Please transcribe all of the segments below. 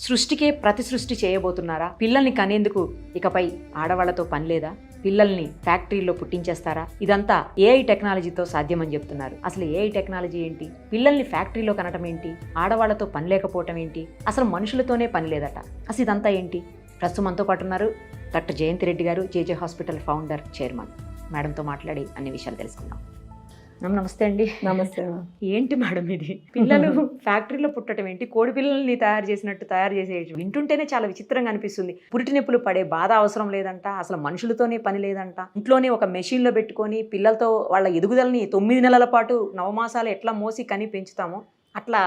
సృష్టికే ప్రతి సృష్టి చేయబోతున్నారా? పిల్లల్ని కనేందుకు ఇకపై ఆడవాళ్లతో పని లేదా? పిల్లల్ని ఫ్యాక్టరీలో పుట్టించేస్తారా? ఇదంతా ఏఐ టెక్నాలజీతో సాధ్యమని చెప్తున్నారు. అసలు ఏఐ టెక్నాలజీ ఏంటి? పిల్లల్ని ఫ్యాక్టరీలో కనటం ఏంటి? ఆడవాళ్లతో పని లేకపోవటం ఏంటి? అసలు మనుషులతోనే పని లేదట. అసలు ఇదంతా ఏంటి? ప్రస్తుతం మనతో పాటు ఉన్నారు డాక్టర్ జయంతి రెడ్డి గారు, జేజే హాస్పిటల్ ఫౌండర్, చైర్మన్. మేడంతో మాట్లాడి అన్ని విషయాలు తెలుసుకుందాం. నమస్తే అండి. నమస్తే. ఏంటి మేడం ఇది? పిల్లలు ఫ్యాక్టరీలో పుట్టడం ఏంటి? కోడి పిల్లల్ని తయారు చేసే వింటుంటేనే చాలా విచిత్రంగా అనిపిస్తుంది. పురిటి నొప్పులు పడే బాధ అవసరం లేదంట, అసలు మనుషులతోనే పని లేదంట. ఇంట్లోనే ఒక మెషిన్లో పెట్టుకొని పిల్లలతో వాళ్ళ ఎదుగుదలని 9 నెలల పాటు నవమాసాలు ఎట్లా మోసి కని పెంచుతామో అట్లా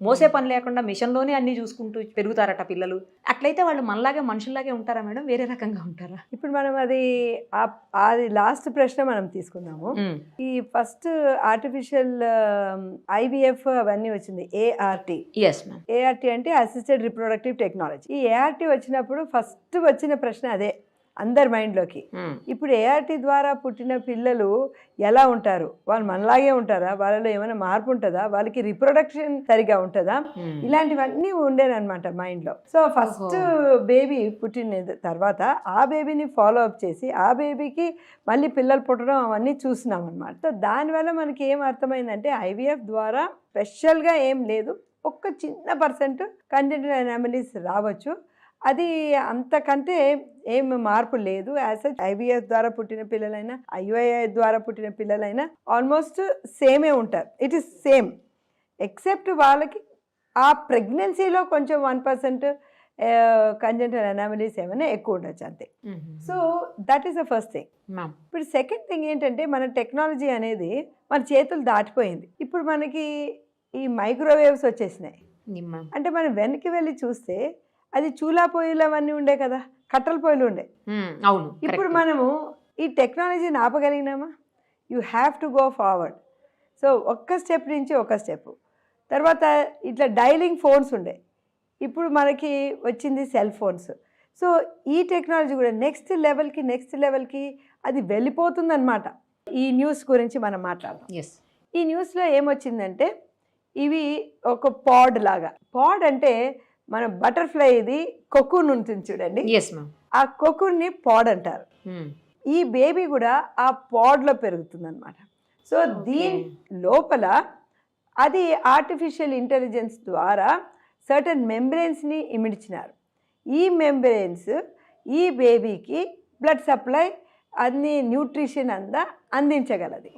మోసే పని లేకుండా మిషన్లోనే అన్ని చూసుకుంటూ పెరుగుతారట పిల్లలు. అట్లయితే వాళ్ళు మనలాగే మనుషుల్లాగే ఉంటారా మేడం? వేరే రకంగా ఉంటారా? ఇప్పుడు మనం అది లాస్ట్ ప్రశ్న మనం తీసుకుందాము. ఈ ఫస్ట్ ఆర్టిఫిషియల్ IVF అవన్నీ వచ్చింది, ART. ART అంటే అసిస్టెడ్ రిప్రొడక్టివ్ టెక్నాలజీ. ఈ ART వచ్చినప్పుడు ఫస్ట్ వచ్చిన ప్రశ్న అదే అందరి మైండ్లోకి. ఇప్పుడు ART ద్వారా పుట్టిన పిల్లలు ఎలా ఉంటారు? వాళ్ళు మనలాగే ఉంటారా? వాళ్ళలో ఏమైనా మార్పు ఉంటుందా? వాళ్ళకి రిప్రొడక్షన్ సరిగా ఉంటుందా? ఇలాంటివన్నీ ఉండేనమాట మైండ్లో. సో ఫస్ట్ బేబీ పుట్టిన తర్వాత ఆ బేబీని ఫాలో అప్ చేసి ఆ బేబీకి మళ్ళీ పిల్లలు పుట్టడం అవన్నీ చూస్తున్నాం అనమాట. సో దానివల్ల మనకి ఏం అర్థమైందంటే IVF ద్వారా స్పెషల్గా ఏం లేదు, ఒక్క చిన్న % కంజెంటల్ అనామలీస్ రావచ్చు. అది అంతకంటే ఏం మార్పు లేదు. యాజ్ సచ్ IVF ద్వారా పుట్టిన పిల్లలైనా IUI ద్వారా పుట్టిన పిల్లలైనా ఆల్మోస్ట్ సేమే ఉంటారు. ఇట్ ఈస్ సేమ్, ఎక్సెప్ట్ వాళ్ళకి ఆ ప్రెగ్నెన్సీలో కొంచెం 1% కంజెంటల్ అనామలీస్ ఏమైనా ఎక్కువ ఉండొచ్చు అంతే. So that is the first thing. ఇప్పుడు సెకండ్ థింగ్ ఏంటంటే మన టెక్నాలజీ అనేది మన చేతులు దాటిపోయింది. ఇప్పుడు మనకి ఈ మైక్రోవేవ్స్ వచ్చేసినాయి. అంటే మనం వెనక్కి వెళ్ళి చూస్తే అది చూలా పొయ్యిలు అవన్నీ ఉండే కదా, కట్టెల పొయ్యిలు ఉండే. అవును. ఇప్పుడు మనము ఈ టెక్నాలజీని ఆపగలిగినామా? You have to go forward. So ఒక్క స్టెప్ నుంచి ఒక స్టెప్ తర్వాత ఇట్లా డైలింగ్ ఫోన్స్ ఉండే, ఇప్పుడు మనకి వచ్చింది సెల్ ఫోన్స్. సో ఈ టెక్నాలజీ కూడా నెక్స్ట్ లెవెల్కి అది వెళ్ళిపోతుందన్నమాట. ఈ న్యూస్ గురించి మనం మాట్లాడదాం. ఈ న్యూస్లో ఏమొచ్చిందంటే ఇవి ఒక పాడ్ లాగా. పాడ్ అంటే మన బటర్ఫ్లై ఇది కొకూన్ ఉంటుంది చూడండి, ఆ కొకూన్ని పాడ్ అంటారు. ఈ బేబీ కూడా ఆ పాడ్లో పెరుగుతుంది అనమాట. సో దీని లోపల అది ఆర్టిఫిషియల్ ఇంటెలిజెన్స్ ద్వారా సర్టన్ మెంబ్రెయిన్స్ని ఇమిడ్చినారు. ఈ మెంబ్రెయిన్స్ ఈ బేబీకి బ్లడ్ సప్లై అన్ని న్యూట్రిషన్ అందించగలది.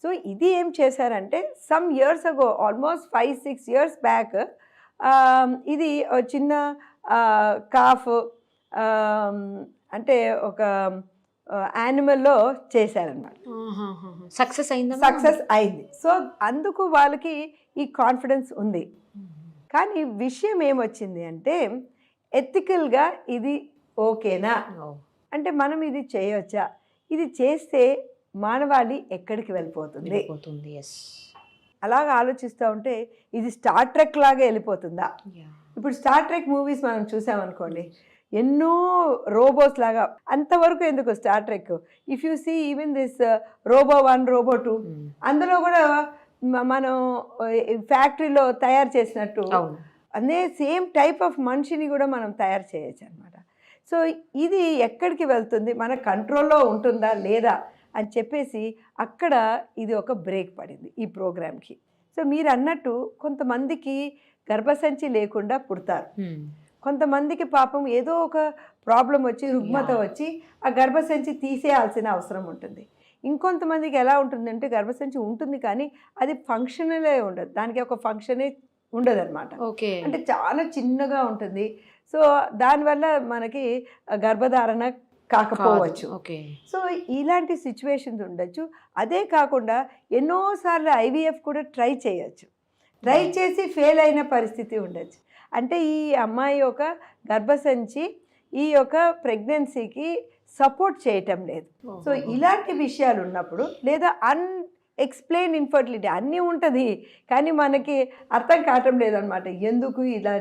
సో ఇది ఏం చేశారంటే some years ago, almost 5-6 years back, ఇది చిన్న కాఫ్ అంటే ఒక యానిమల్లో చేశారనమాట. సక్సెస్ అయింది. సో అందుకు వాళ్ళకి ఈ కాన్ఫిడెన్స్ ఉంది. కానీ విషయం ఏమొచ్చింది అంటే ఎథికల్గా ఇది ఓకేనా అంటే మనం ఇది చేయవచ్చా? ఇది చేస్తే మానవాళి ఎక్కడికి వెళ్ళిపోతుంది? అలాగా ఆలోచిస్తూ ఉంటే ఇది స్టార్ ట్రెక్ లాగా వెళ్ళిపోతుందా? ఇప్పుడు స్టార్ ట్రెక్ మూవీస్ మనం చూసామనుకోండి, ఎన్నో రోబోస్ లాగా. అంతవరకు ఎందుకు star trek? If you see even this robot 1, robot 2, అందులో కూడా మనం ఫ్యాక్టరీలో తయారు చేసినట్టు అదే సేమ్ టైప్ ఆఫ్ మనిషిని కూడా మనం తయారు చేయొచ్చు అనమాట. సో ఇది ఎక్కడికి వెళ్తుంది, మన కంట్రోల్లో ఉంటుందా లేదా అని చెప్పేసి అక్కడ ఇది ఒక బ్రేక్ పడింది ఈ ప్రోగ్రామ్కి. సో మీరు అన్నట్టు కొంతమందికి గర్భసంచి లేకుండా పుడతారు, కొంతమందికి పాపం ఏదో ఒక ప్రాబ్లం వచ్చి రుగ్మత వచ్చి ఆ గర్భసంచి తీసేయాల్సిన అవసరం ఉంటుంది. ఇంకొంతమందికి ఎలా ఉంటుందంటే గర్భసంచి ఉంటుంది కానీ అది ఫంక్షనలే ఉండదు, దానికి ఒక ఫంక్షనే ఉండదు అనమాట. అంటే చాలా చిన్నగా ఉంటుంది. సో దానివల్ల మనకి గర్భధారణ కాకపోవచ్చు. సో ఇలాంటి సిచ్యువేషన్స్ ఉండొచ్చు. అదే కాకుండా ఎన్నోసార్లు IVF కూడా ట్రై చేయొచ్చు, ట్రై చేసి ఫెయిల్ అయిన పరిస్థితి ఉండొచ్చు. అంటే ఈ అమ్మాయి యొక్క గర్భసంచి ఈ యొక్క ప్రెగ్నెన్సీకి సపోర్ట్ చేయటం లేదు. సో ఇలాంటి విషయాలు ఉన్నప్పుడు లేదా ఎక్స్ప్లెయిన్ ఇన్ఫర్టిలిటీ అన్నీ ఉంటుంది కానీ మనకి అర్థం కావటం లేదనమాట, ఎందుకు ఇలా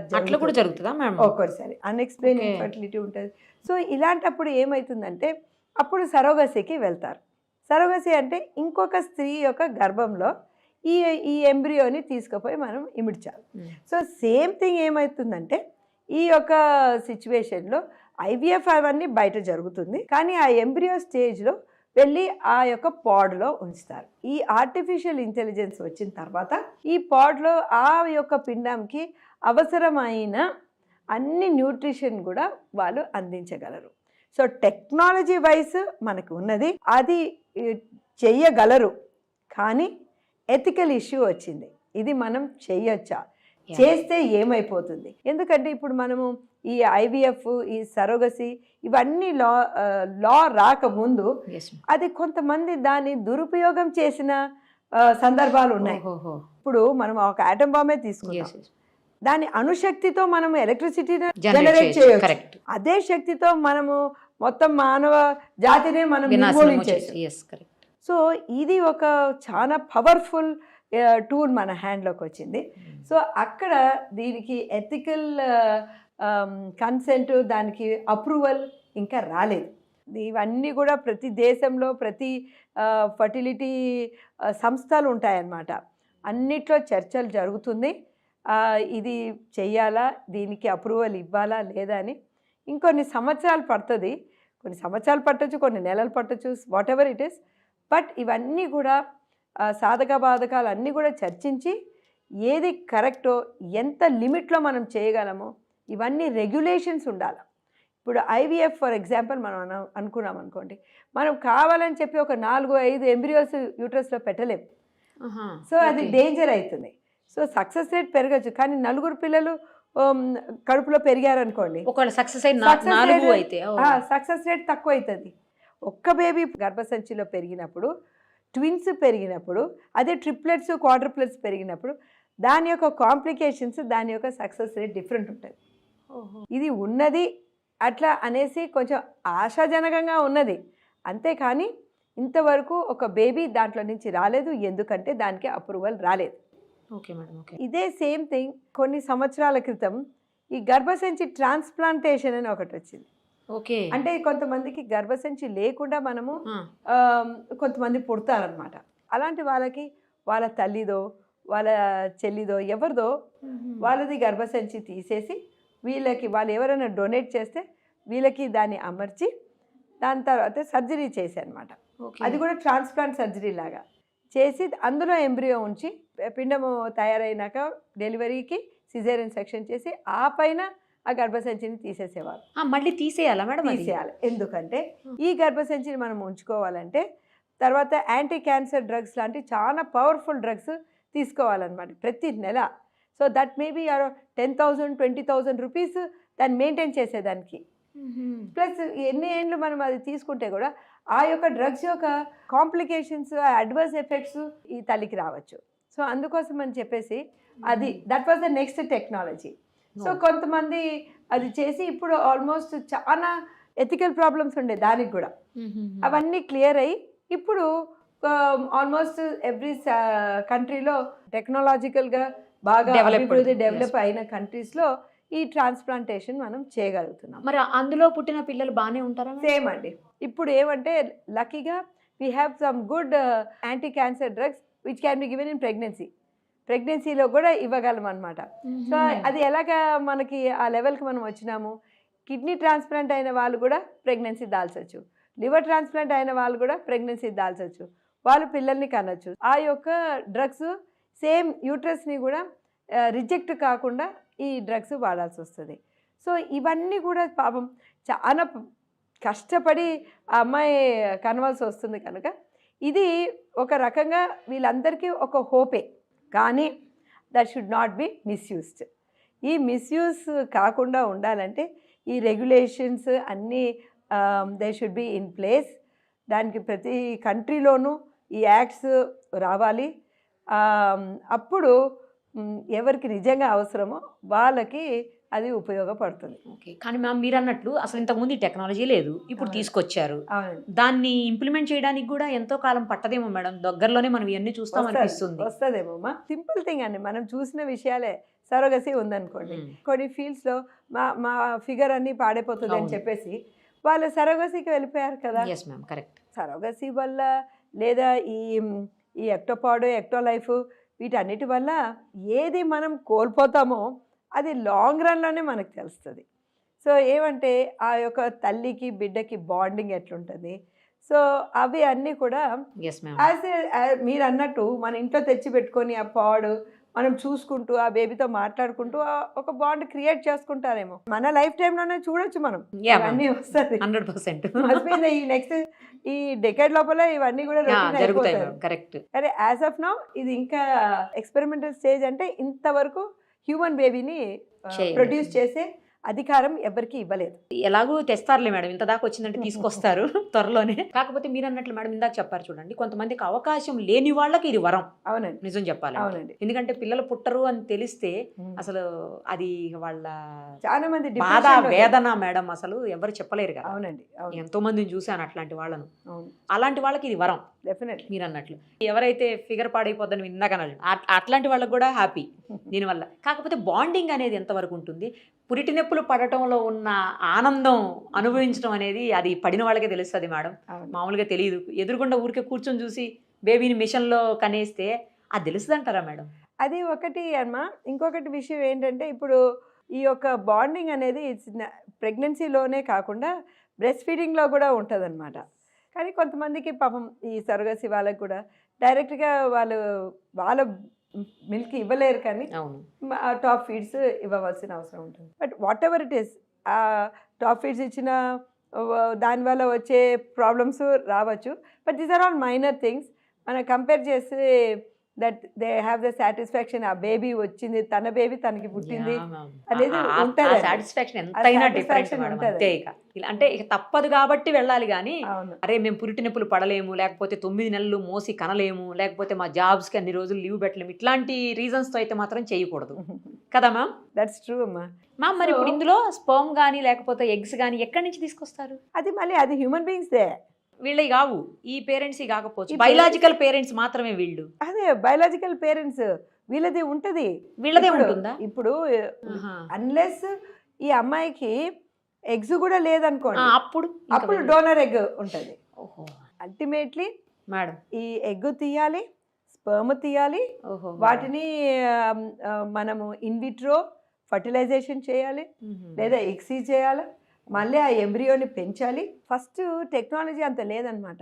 కూడా జరుగుతుందా మేడం? ఒక్కోసారి అన్ఎక్స్ప్లెయిన్ ఇన్ఫర్టిలిటీ ఉంటుంది. సో ఇలాంటప్పుడు ఏమవుతుందంటే అప్పుడు సరోగసీకి వెళ్తారు. సరోగసీ అంటే ఇంకొక స్త్రీ యొక్క గర్భంలో ఈ ఎంబ్రియోని తీసుకుపోయి మనం ఇమిడ్చాలి. సో సేమ్ థింగ్ ఏమవుతుందంటే ఈ యొక్క సిచ్యువేషన్లో ఐవీఎఫ్ అవన్నీ బయట జరుగుతుంది, కానీ ఆ ఎంబ్రియో స్టేజ్లో వెళ్ళి ఆ యొక్క పాడ్లో ఉంచుతారు. ఈ ఆర్టిఫిషియల్ ఇంటెలిజెన్స్ వచ్చిన తర్వాత ఈ పాడ్లో ఆ యొక్క పిండంకి అవసరమైన అన్ని న్యూట్రిషన్ కూడా వాళ్ళు అందించగలరు. సో టెక్నాలజీ వైజ్ మనకు ఉన్నది, అది చెయ్యగలరు. కానీ ఎథికల్ ఇష్యూ వచ్చింది, ఇది మనం చెయ్యొచ్చా, చేస్తే ఏమైపోతుంది? ఎందుకంటే ఇప్పుడు మనము ఈ ఐవీఎఫ్, ఈ సరోగసి ఇవన్నీ లా రాకముందు అది కొంతమంది దాన్ని దురుపయోగం చేసిన సందర్భాలు ఉన్నాయి. ఇప్పుడు మనం ఒక ఆటం బాంబే తీసుకుంటాం, దాని అణుశక్తితో మనం ఎలక్ట్రిసిటీని జనరేట్ చేయొచ్చు. అదే శక్తితో మనము మొత్తం మానవ జాతినే మనం నిర్మూలించేస్తాం. సో ఇది ఒక చాలా పవర్ఫుల్ టూల్ మన హ్యాండ్లోకి వచ్చింది. సో అక్కడ దీనికి ఎథికల్ కన్సెంట్, దానికి అప్రూవల్ ఇంకా రాలేదు. ఇవన్నీ కూడా ప్రతి దేశంలో ప్రతి ఫర్టిలిటీ సంస్థలు ఉంటాయన్నమాట, అన్నిట్లో చర్చలు జరుగుతుంది. ఇది చెయ్యాలా, దీనికి అప్రూవల్ ఇవ్వాలా లేదా అని. ఇంకొన్ని సంవత్సరాలు పడుతుంది, కొన్ని సంవత్సరాలు పట్టచ్చు, కొన్ని నెలలు పట్టచ్చు, whatever it is. But ఇవన్నీ కూడా సాధక బాధకాలు అన్నీ కూడా చర్చించి ఏది కరెక్టో, ఎంత లిమిట్లో మనం చేయగలమో, ఇవన్నీ రెగ్యులేషన్స్ ఉండాలి. ఇప్పుడు ఐవీఎఫ్ ఫర్ ఎగ్జాంపుల్ మనం అనుకున్నాం అనుకోండి, మనం కావాలని చెప్పి ఒక 4-5 ఎంబ్రియోస్ యూట్రస్లో పెట్టలేము. సో అది డేంజర్ అవుతుంది. సో సక్సెస్ రేట్ పెరగచ్చు, కానీ 4 పిల్లలు కడుపులో పెరిగారనుకోండి, సక్సెస్ రేట్ తక్కువ అవుతుంది. ఒక్క బేబీ గర్భసంచిలో పెరిగినప్పుడు, ట్విన్స్ పెరిగినప్పుడు, అదే ట్రిప్లెట్స్ క్వాడ్రుప్లెట్స్ పెరిగినప్పుడు దాని యొక్క కాంప్లికేషన్స్, దాని యొక్క సక్సెస్ రేట్ డిఫరెంట్ ఉంటుంది. ఇది ఉన్నది అట్లా అనేసి కొంచెం ఆశాజనకంగా ఉన్నది, అంతేకాని ఇంతవరకు ఒక బేబీ దాంట్లో నుంచి రాలేదు, ఎందుకంటే దానికి అప్రూవల్ రాలేదు. Okay madam, okay. ఇదే సేమ్ థింగ్ కొన్ని సంవత్సరాల క్రితం ఈ గర్భసంచి ట్రాన్స్ప్లాంటేషన్ అని ఒకటి వచ్చింది. ఓకే, అంటే కొంతమందికి గర్భసంచి లేకుండా మనము కొంతమంది పుడతారనమాట. అలాంటి వాళ్ళకి వాళ్ళ తల్లిదో వాళ్ళ చెల్లిదో ఎవరిదో వాళ్ళది గర్భసంచి తీసేసి వీళ్ళకి వాళ్ళు ఎవరైనా డొనేట్ చేస్తే వీళ్ళకి దాన్ని అమర్చి దాని తర్వాత సర్జరీ చేసి అనమాట. అది కూడా ట్రాన్స్ప్లాంట్ సర్జరీ లాగా చేసి అందులో ఎంబ్రియో ఉంచి పిండము తయారైనాక డెలివరీకి సిజేరియన్ సెక్షన్ చేసి ఆ పైన ఆ గర్భసంచిని తీసేసేవారు. మళ్ళీ తీసేయాలా మేడం? తీసేయాలి. ఎందుకంటే ఈ గర్భసంచిని మనం ఉంచుకోవాలంటే తర్వాత యాంటీ క్యాన్సర్ డ్రగ్స్ లాంటి చాలా పవర్ఫుల్ డ్రగ్స్ తీసుకోవాలన్నమాట ప్రతి నెల. సో దట్ మేబీ 10,000 20,000 రూపీస్ దాన్ని మెయింటైన్ చేసేదానికి. ప్లస్ ఎన్ని ఏండ్లు మనం అది తీసుకుంటే కూడా ఆ యొక్క డ్రగ్స్ యొక్క కాంప్లికేషన్స్, అడ్వర్స్ ఎఫెక్ట్స్ ఈ తల్లికి రావచ్చు. సో అందుకోసం అని చెప్పేసి అది that was the next technology. So కొంతమంది అది చేసి ఇప్పుడు ఆల్మోస్ట్ చాలా ఎథికల్ ప్రాబ్లమ్స్ ఉండే దానికి కూడా అవన్నీ క్లియర్ అయ్యి ఇప్పుడు ఆల్మోస్ట్ ఎవ్రీ కంట్రీలో టెక్నాలజికల్గా బాగా డెవలప్ అయిన కంట్రీస్లో ఈ ట్రాన్స్ప్లాంటేషన్ మనం చేయగలుగుతున్నాం. మరి అందులో పుట్టిన పిల్లలు బాగానే ఉంటారా? సేమ్ అండి. ఇప్పుడు ఏమంటే లక్కీగా we have some good anti cancer drugs which can be given in ప్రెగ్నెన్సీలో కూడా ఇవ్వగలం అనమాట. సో అది ఎలాగా మనకి ఆ లెవెల్కి మనం వచ్చినాము. కిడ్నీ ట్రాన్స్ప్లాంట్ అయిన వాళ్ళు కూడా ప్రెగ్నెన్సీ దాల్చవచ్చు, లివర్ ట్రాన్స్ప్లాంట్ అయిన వాళ్ళు కూడా ప్రెగ్నెన్సీ దాల్చవచ్చు, వాళ్ళు పిల్లల్ని కనొచ్చు. ఆ యొక్క డ్రగ్స్ సేమ్ యూట్రస్ని కూడా రిజెక్ట్ కాకుండా ఈ డ్రగ్స్ వాడాల్సి వస్తుంది. సో ఇవన్నీ కూడా పాపం చాలా కష్టపడి ఆ అమ్మాయి కనవాల్సి వస్తుంది కనుక ఇది ఒక రకంగా వీళ్ళందరికీ ఒక హోపే. కానీ that should not be misused. ఈ మిస్యూస్ కాకుండా ఉండాలంటే ఈ రెగ్యులేషన్స్ అన్నీ they should be in place. దానికి ప్రతి కంట్రీలోనూ ఈ యాక్ట్స్ రావాలి. అప్పుడు ఎవరికి నిజంగా అవసరమో వాళ్ళకి అది ఉపయోగపడుతుంది. ఓకే, కానీ మ్యామ్ మీరు అన్నట్లు అసలు ఇంతకుముందు ఈ టెక్నాలజీ లేదు, ఇప్పుడు తీసుకొచ్చారు. దాన్ని ఇంప్లిమెంట్ చేయడానికి కూడా ఎంతో కాలం పట్టదేమో మేడం, దగ్గరలోనే మనం ఇవన్నీ చూస్తాం అనిపిస్తుంది. వస్తుందేమో. సింపుల్ థింగ్ అండి, మనం చూసిన విషయాలే. సరోగసీ ఉందనుకోండి, కొన్ని ఫీల్డ్స్లో మా ఫిగర్ అన్నీ పాడైపోతుంది అని చెప్పేసి వాళ్ళు సరోగసీకి వెళ్ళిపోయారు కదా. Yes ma'am, correct. సరోగసీ వల్ల లేదా ఈ ఎక్టోపాడ్, ఎక్టోలైఫ్ వీటన్నిటి వల్ల ఏది మనం కోల్పోతామో అది లాంగ్ రన్లోనే మనకు తెలుస్తుంది. సో ఏమంటే ఆ యొక్క తల్లికి బిడ్డకి బాండింగ్ ఎట్లుంటుంది, సో అవి అన్నీ కూడా ఎస్ మ్యామ్. మీరు అన్నట్టు మన ఇంట్లో తెచ్చి పెట్టుకొని ఆ పాడు మనం చూసుకుంటూ ఆ బేబీతో మాట్లాడుకుంటూ ఒక బాండ్ క్రియేట్ చేసుకుంటారేమో. మన లైఫ్ టైంలోనే చూడొచ్చు మనం, ఇవన్నీ వస్తుంది 100% ఈ నెక్స్ట్ ఈ డెకేడ్ లోపల ఇవన్నీ కూడా routine జరుగుతాయి అయిపోతాయి. కరెక్ట్. అరే యాజ్ ఆఫ్ నౌ ఇది ఇంకా ఎక్స్పెరిమెంటల్ స్టేజ్, అంటే ఇంతవరకు హ్యూమన్ బేబీని చేయలేదు. ప్రొడ్యూస్ చేసే అధికారం ఎవరికి ఇవ్వలేదు. ఎలాగూ తెస్తారులే మేడం, ఇంత దాకా వచ్చిందంటే తీసుకొస్తారు త్వరలోనే. కాకపోతే మీరు అన్నట్లు మేడం ఇందాక చెప్పారు చూడండి, కొంతమందికి అవకాశం లేని వాళ్ళకి ఇది వరం. అవునండి, నిజం చెప్పాలి. అవునండి. ఎందుకంటే పిల్లలు పుట్టరు అని తెలిస్తే అసలు అది వాళ్ళ చాలా మంది బాధ depression లో- వేదన మేడం అసలు ఎవరు చెప్పలేరు కదా. అవునండి, అవును, ఎంతో మందిని చూశాను అట్లాంటి వాళ్ళను. అవును, అలాంటి వాళ్ళకి ఇది వరం డెఫినెట్లీ. మీరు అన్నట్లు. ఎవరైతే ఫిగర్ పాడైపోద్దని ఇందాక అన్నారు, అట్లాంటి వాళ్ళకి కూడా హ్యాపీ దీనివల్ల. కాకపోతే బాండింగ్ అనేది ఎంతవరకు ఉంటుంది, పురిటి నొప్పులు పడటంలో ఉన్న ఆనందం అనుభవించడం అనేది అది పడిన వాళ్ళకే తెలుస్తుంది మేడం, అవును. మామూలుగా తెలియదు. ఎదురుగుండా ఊరికే కూర్చొని చూసి బేబీని మిషన్లో కనేస్తే అది తెలుస్తుంది అంటారా మేడం? అది ఒకటి అమ్మా. ఇంకొకటి విషయం ఏంటంటే ఇప్పుడు ఈ యొక్క బాండింగ్ అనేది ప్రెగ్నెన్సీలోనే కాకుండా బ్రెస్ట్ ఫీడింగ్లో కూడా ఉంటుంది అనమాట. కానీ కొంతమందికి పాపం ఈ సరగసి వాళ్ళకి కూడా డైరెక్ట్గా వాళ్ళ మిల్క్ ఇవ్వలేరు, కానీ అవును. ఆ టాప్ ఫీడ్స్ ఇవ్వవలసిన అవసరం ఉంటుంది. But whatever it is, ఆ టాప్ ఫీడ్స్ ఇచ్చిన దానివల్ల వచ్చే ప్రాబ్లమ్స్ రావచ్చు. But these are all minor things. మనం కంపేర్ చేస్తే that they have the satisfaction, ఆ బేబీ వచ్చింది, తన బేబీ తనకి పుట్టింది అనేది ఉంటుంది. సాటిస్ఫాక్షన్ ఎంతైనా satisfaction డిఫరెంట్ మేడం, ఉంటది. అంతే. ఇక అంటే ఇక తప్పదు కాబట్టి వెళ్ళాలి, కానీ అవును, అరే మేము పురిటి నొప్పులు పడలేము, లేకపోతే 9 నెలలు మోసి కనలేము, లేకపోతే మా జాబ్స్కి అన్ని రోజులు లీవ్ పెట్టలేము, ఇట్లాంటి రీజన్స్తో అయితే మాత్రం చేయకూడదు కదా మ్యామ్. దట్స్ ట్రూ అమ్మా. మ్యామ్ మరి ఇప్పుడు ఇందులో స్పర్మ్ కానీ లేకపోతే ఎగ్స్ కానీ ఎక్కడి నుంచి తీసుకొస్తారు? అది మళ్ళీ అది హ్యూమన్ బీయింగ్స్ దే, వీళ్ళవి కావు, ఈ పేరెంట్స్ కాకపోవచ్చు, ఈ బయలాజికల్ పేరెంట్స్ మాత్రమే వీళ్ళు. అదే బయలాజికల్ పేరెంట్స్ వీళ్ళది ఉంటుంది. వీళ్ళదే ఉంటుందా? ఇప్పుడు అన్లెస్ ఈ అమ్మాయికి ఎగ్స్ కూడా లేదనుకోండి, అప్పుడు డోనర్ ఎగ్ ఉంటుంది. అల్టిమేట్లీ మేడం ఈ ఎగ్ తీయాలి, స్పర్మ్ తీయాలి, వాటిని మనము ఇన్విట్రో ఫర్టిలైజేషన్ చేయాలి, లేదా ఎక్సీ చేయాలి, మళ్ళీ ఆ ఎంబ్రియోని పెంచాలి. ఫస్ట్ టెక్నాలజీ అంత లేదనమాట.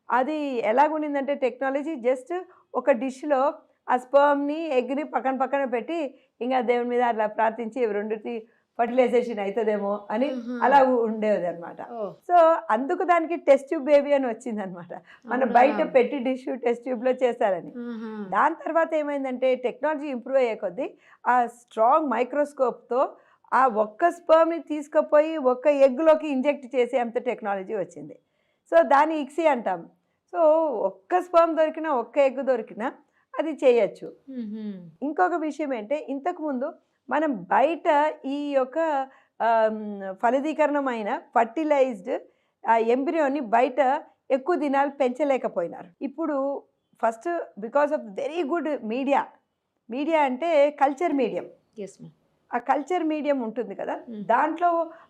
అది ఎలాగుండిందంటే టెక్నాలజీ జస్ట్ ఒక డిష్లో ఆ స్పర్మ్ని ఎగ్ని పక్కన పక్కన పెట్టి ఇంకా దేవుని మీద అట్లా ప్రార్థించి రెండుకి ఫర్టిలైజేషన్ అవుతుందేమో అని అలా ఉండేది అనమాట. సో అందుకు దానికి టెస్ట్ ట్యూబ్ బేబీ అని వచ్చింది అనమాట. మనం బయట పెట్టి డిష్ టెస్ట్ ట్యూబ్లో చేస్తారని. దాని తర్వాత ఏమైందంటే టెక్నాలజీ ఇంప్రూవ్ అయ్యే కొద్దీ ఆ స్ట్రాంగ్ మైక్రోస్కోప్తో ఆ ఒక్క స్పర్మ్ని తీసుకుపోయి ఒక్క ఎగ్లోకి ఇంజెక్ట్ చేసే అంత టెక్నాలజీ వచ్చింది. సో దాన్ని ఇక్సీ అంటాం. సో ఒక్క స్పర్మ్ దొరికినా ఒక్క ఎగ్ దొరికినా అది చేయొచ్చు. ఇంకొక విషయం ఏంటంటే ఇంతకుముందు మనం బయట ఈ యొక్క ఫలదీకరణమైన ఫర్టిలైజ్డ్ ఎంబ్రియోని బయట ఎక్కువ దినాలు పెంచలేకపోయినారు. ఇప్పుడు first because of very good media అంటే కల్చర్ మీడియం. ఆ కల్చర్ మీడియం ఉంటుంది కదా, దాంట్లో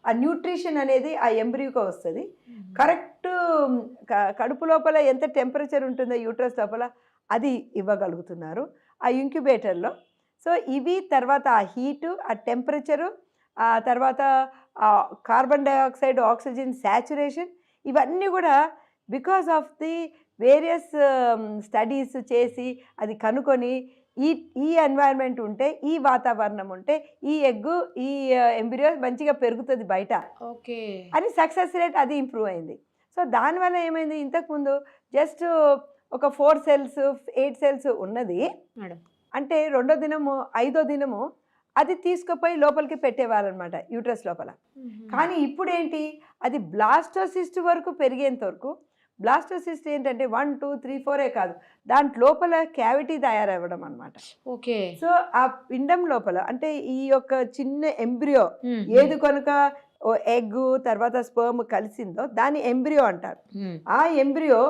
ఆ న్యూట్రిషన్ అనేది ఆ ఎంబ్రియోకి వస్తుంది. కరెక్ట్ కడుపు లోపల ఎంత టెంపరేచర్ ఉంటుందో యూట్రస్ లోపల అది ఇవ్వగలుగుతున్నారు ఆ ఇంక్యుబేటర్లో. సో ఇవి తర్వాత ఆ హీటు, ఆ టెంపరేచరు, ఆ తర్వాత ఆ కార్బన్ డైఆక్సైడ్, ఆక్సిజన్ శాచురేషన్, ఇవన్నీ కూడా because of the various studies చేసి అది కనుక్కొని ఈ ఎన్వైరన్మెంట్ ఉంటే, ఈ వాతావరణం ఉంటే ఈ ఎగ్ ఈ ఎంబ్రియో మంచిగా పెరుగుతుంది బయట అని సక్సెస్ రేట్ అది ఇంప్రూవ్ అయింది. సో దానివల్ల ఏమైంది, ఇంతకుముందు జస్ట్ ఒక 4 cells 8 cells ఉన్నది అంటే 2వ దినము 5వ దినము అది తీసుకుపోయి లోపలికి పెట్టేవాళ్ళు అనమాట యూట్రస్ లోపల. కానీ ఇప్పుడు ఏంటి, అది బ్లాస్టోసిస్ట్ వరకు పెరిగేంత వరకు. బ్లాస్టోసిస్ట్ ఏంటంటే 1 2 3 4 కాదు, దాంట్ లోపల క్యావిటీ తయారవ్వడం అనమాట. సో ఆ పిండం లోపల అంటే ఈ యొక్క చిన్న ఎంబ్రియో ఏది కనుక ఎగ్ తర్వాత స్పర్మ్ కలిసిందో దాన్ని ఎంబ్రియో అంటారు. ఆ ఎంబ్రియో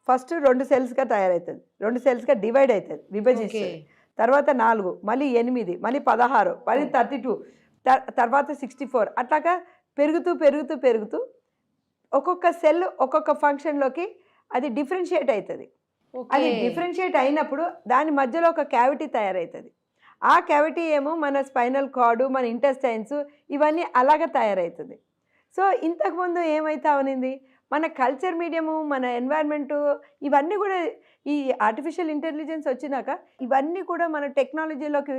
ఫస్ట్ 2 cells తయారవుతుంది, 2 cells డివైడ్ అవుతుంది, విభజిస్తుంది. తర్వాత 4, మళ్ళీ 8, మళ్ళీ 16, మళ్ళీ 32, తర్వాత 64, అట్లాగా పెరుగుతూ ఒక్కొక్క సెల్ ఒక్కొక్క ఫంక్షన్లోకి అది డిఫరెన్షియేట్ అవుతుంది. అది డిఫరెన్షియేట్ అయినప్పుడు దాని మధ్యలో ఒక క్యావిటీ తయారవుతుంది. ఆ క్యావిటీ ఏమో మన స్పైనల్ కార్డు, మన ఇంటెస్టైన్స్ ఇవన్నీ అలాగ తయారవుతుంది. సో ఇంతకుముందు ఏమైతే అవనింది, మన కల్చర్ మీడియము, మన ఎన్వైర్న్మెంటు ఇవన్నీ కూడా ఈ ఆర్టిఫిషియల్ ఇంటెలిజెన్స్ వచ్చినాక ఇవన్నీ కూడా మన టెక్నాలజీలోకి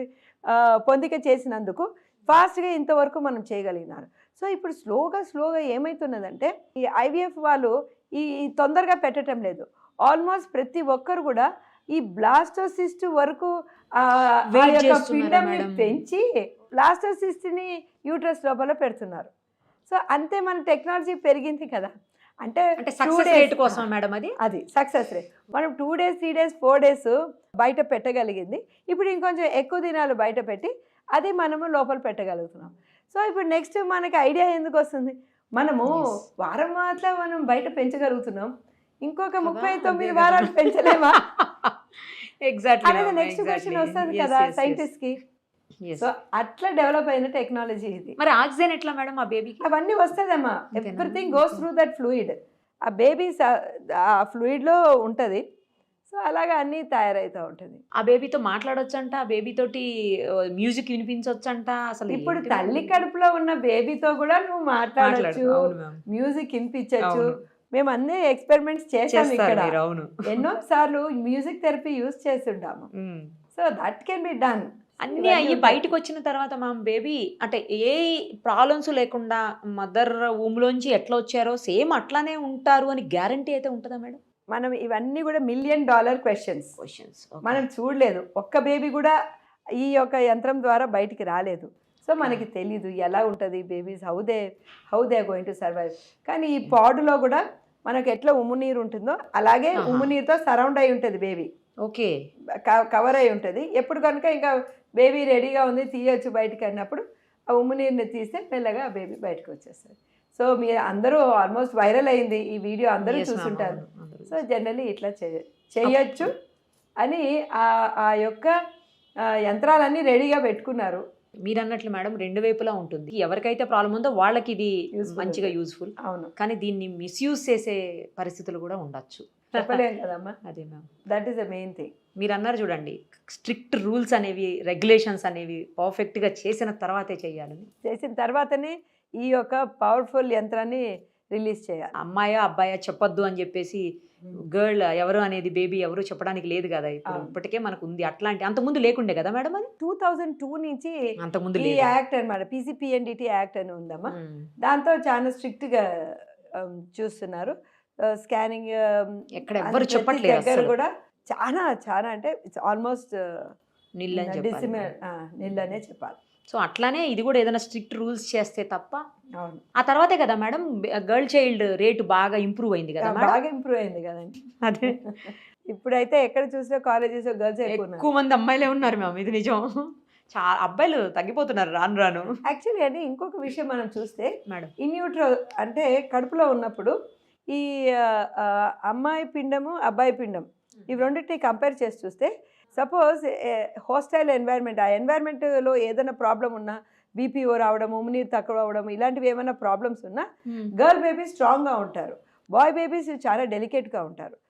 పొందిక చేసినందుకు ఫాస్ట్గా ఇంతవరకు మనం చేయగలిగినారు. సో ఇప్పుడు స్లోగా ఏమవుతున్నదంటే ఈ ఐవీఎఫ్ వాళ్ళు ఈ తొందరగా పెట్టడం లేదు. ఆల్మోస్ట్ ప్రతి ఒక్కరు కూడా ఈ బ్లాస్టోసిస్ట్ వరకు పిండంని పెంచి బ్లాస్టోసిస్ట్ని యూట్రస్ లోపల పెడుతున్నారు. సో అంతే మన టెక్నాలజీ పెరిగింది కదా. అంటే సక్సెస్ రేట్ కోసం మేడం అది సక్సెస్ రేట్. మనం 2 days 3 days 4 days బయట పెట్టగలిగింది. ఇప్పుడు ఇంకొంచెం ఎక్కువ దినాలు బయట పెట్టి అది మనము లోపల పెట్టగలుగుతున్నాం. సో ఇప్పుడు నెక్స్ట్ మనకి ఐడియా ఎందుకు వస్తుంది, మనము వారం మాత్రం మనం బయట పెంచగలుగుతున్నాం, ఇంకొక 39 వారాలు పెంచలేమా అనేది నెక్స్ట్ క్వశ్చన్ వస్తుంది కదా సైంటిస్ట్ కి. సో అట్లా డెవలప్ అయిన టెక్నాలజీ ఇది. మరి ఆక్సిజన్ ఎట్లా మేడం ఆ బేబీకి? అవన్నీ వస్తుందమ్మా, everything goes through that fluid. ఆ బేబీస్ ఆ ఫ్లూయిడ్లో ఉంటుంది. సో అలాగా అన్నీ తయారవుతూ ఉంటుంది. ఆ బేబీతో మాట్లాడొచ్చంట, ఆ బేబీ తోటి మ్యూజిక్ వినిపించొచ్చంట. అసలు ఇప్పుడు తల్లి కడుపులో ఉన్న బేబీతో కూడా నువ్వు మాట్లాడచ్చు, మ్యూజిక్ వినిపించచ్చు. మేము అన్ని ఎక్స్పెరిమెంట్స్ చేసాము ఇక్కడ, ఎన్నో సార్లు మ్యూజిక్ థెరపీ యూజ్ చేస్తుంటాము. So that can be done. అన్నీ అయ్యి బయటకు వచ్చిన తర్వాత మా బేబీ అంటే ఏ ప్రాబ్లమ్స్ లేకుండా మదర్ ఊమ్లోంచి ఎట్లా వచ్చారో సేమ్ అట్లానే ఉంటారు అని గ్యారంటీ అయితే ఉంటుందా మేడం? మనం ఇవన్నీ కూడా $1 million క్వశ్చన్స్ మనం చూడలేదు. ఒక్క బేబీ కూడా ఈ యొక్క యంత్రం ద్వారా బయటికి రాలేదు. సో మనకి తెలీదు ఎలా ఉంటుంది babies, how they going to survive. కానీ ఈ పాడులో కూడా మనకు ఎట్లా ఉమ్మునీరు ఉంటుందో అలాగే ఉమ్మునీరుతో సరౌండ్ అయి ఉంటుంది బేబీ. ఓకే, కవర్ అయి ఉంటుంది. ఎప్పుడు కనుక ఇంకా బేబీ రెడీగా ఉంది తీయచ్చు బయటకు అన్నప్పుడు ఆ ఉమ్మునీరుని తీస్తే మెల్లగా ఆ బేబీ బయటకు వచ్చేస్తుంది. సో మీరు అందరూ ఆల్మోస్ట్ వైరల్ అయింది ఈ వీడియో, అందరూ చూసుంటారు. సో జనరల్లీ ఇట్లా చేయొచ్చు అని ఆ యొక్క యంత్రాలన్నీ రెడీగా పెట్టుకున్నారు. మీరు అన్నట్లు మేడం 2 వైపులా ఉంటుంది. ఎవరికైతే ప్రాబ్లం ఉందో వాళ్ళకి ఇది మంచిగా యూజ్ఫుల్. అవును, కానీ దీన్ని మిస్యూజ్ చేసే పరిస్థితులు కూడా ఉండొచ్చు, చెప్పలేం కదమ్మా. అదే ma'am, that is the main thing. మీరు అన్నారు చూడండి, స్ట్రిక్ట్ రూల్స్ అనేవి, రెగ్యులేషన్స్ అనేవి పర్ఫెక్ట్గా చేసిన తర్వాతే చేయాలని. చేసిన తర్వాతనే ఈ యొక్క పవర్ఫుల్ యంత్రాన్ని రిలీజ్ చేయాలి. అమ్మాయా అబ్బాయా చెప్పొద్దు అని చెప్పేసి గర్ల్ ఎవరు అనేది బేబీ ఎవరు చెప్పడానికి లేదు కదా ఇప్పుడు. ఇప్పటికే మనకు ఉంది అట్లాంటి, అంతకుముందు లేకుండే కదా మేడం అది. 2002 నుంచి అంతకుముందు ఈ యాక్ట్ అనమాట, PCPNDT యాక్ట్ అని ఉందమ్మా. దాంతో చాలా స్ట్రిక్ట్గా చూస్తున్నారు. స్కానింగ్ ఎక్కడ ఎవరు చెప్పట్లేదు కూడా చాలా అంటే ఇట్స్ ఆల్మోస్ట్ నిల్ అనే చెప్పాలి. సో అట్లానే ఇది కూడా ఏదైనా స్ట్రిక్ట్ రూల్స్ చేస్తే తప్ప. అవును, ఆ తర్వాతే కదా మేడం గర్ల్ చైల్డ్ రేటు బాగా ఇంప్రూవ్ అయింది కదా, బాగా ఇంప్రూవ్ అయింది కదండి. అదే ఇప్పుడైతే ఎక్కడ చూసినా కాలేజెస్ గర్ల్స్ ఎక్కువ మంది అమ్మాయిలే ఉన్నారు మ్యామ్, ఇది నిజం. చాలా అబ్బాయిలు తగ్గిపోతున్నారు రాను. యాక్చువల్లీ అని ఇంకొక విషయం మనం చూస్తే మేడం, ఇన్యూట్రో అంటే కడుపులో ఉన్నప్పుడు ఈ అమ్మాయి పిండము అబ్బాయి పిండం ఇవి రెండింటిని కంపేర్ చేసి చూస్తే, సపోజ్ హాస్టైల్ ఎన్వైర్న్మెంట్, ఆ ఎన్వైర్న్మెంట్లో ఏదైనా ప్రాబ్లం ఉన్నా, బీపీఓ రావడం, ఉమ్మునీరు తక్కువ అవడం, ఇలాంటివి ఏమైనా ప్రాబ్లమ్స్ ఉన్నా గర్ల్ బేబీస్ స్ట్రాంగ్గా ఉంటారు, బాయ్ బేబీస్ చాలా డెలికేట్గా ఉంటారు.